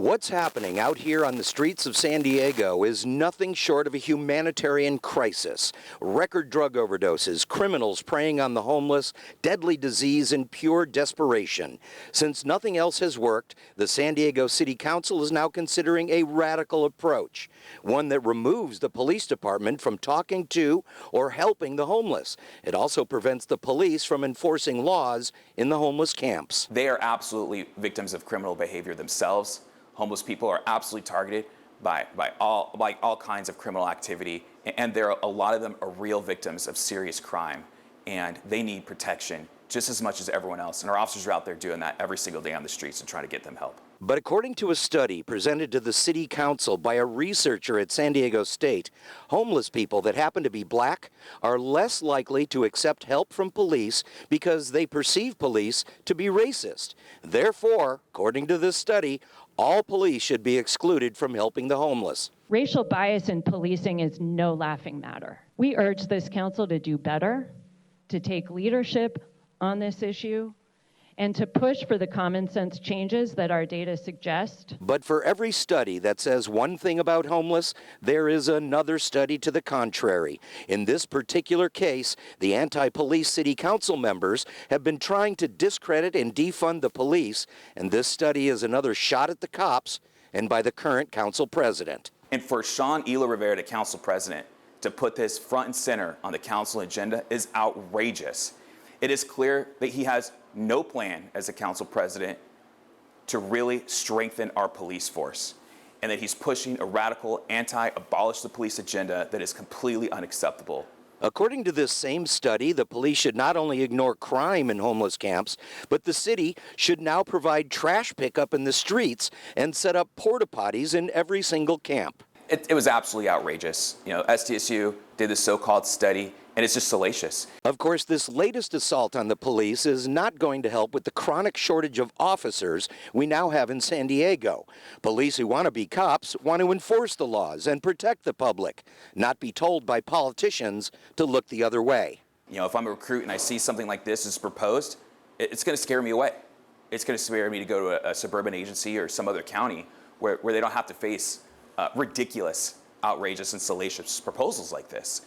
What's happening out here on the streets of San Diego is nothing short of a humanitarian crisis. Record drug overdoses, criminals preying on the homeless, deadly disease, and pure desperation. Since nothing else has worked, the San Diego City Council is now considering a radical approach, one that removes the police department from talking to or helping the homeless. It also prevents the police from enforcing laws in the homeless camps. They are absolutely victims of criminal behavior themselves. Homeless people are absolutely targeted by all kinds of criminal activity, and a lot of them are real victims of serious crime, and they need protection just as much as everyone else. And our officers are out there doing that every single day on the streets and trying to get them help. But according to a study presented to the City Council by a researcher at San Diego State, homeless people that happen to be black are less likely to accept help from police because they perceive police to be racist. Therefore, according to this study, all police should be excluded from helping the homeless. Racial bias in policing is no laughing matter. We urge this council to do better, to take leadership on this issue, and to push for the common sense changes that our data suggest. But for every study that says one thing about homeless, there is another study to the contrary. In this particular case, the anti-police city council members have been trying to discredit and defund the police, and this study is another shot at the cops and by the current council president. And for Sean Elo Rivera, the council president, to put this front and center on the council agenda is outrageous. It is clear that he has no plan as a council president to really strengthen our police force, and that he's pushing a radical anti-abolish the police agenda that is completely unacceptable. According to this same study, the police should not only ignore crime in homeless camps, but the city should now provide trash pickup in the streets and set up porta potties in every single camp. It was absolutely outrageous. You know, SDSU did this so-called study, and it's just salacious. Of course, this latest assault on the police is not going to help with the chronic shortage of officers we now have in San Diego. Police who want to be cops want to enforce the laws and protect the public, not be told by politicians to look the other way. You know, if I'm a recruit and I see something like this is proposed, it's going to scare me away. It's going to scare me to go to a suburban agency or some other county where they don't have to face ridiculous, outrageous, and salacious proposals like this.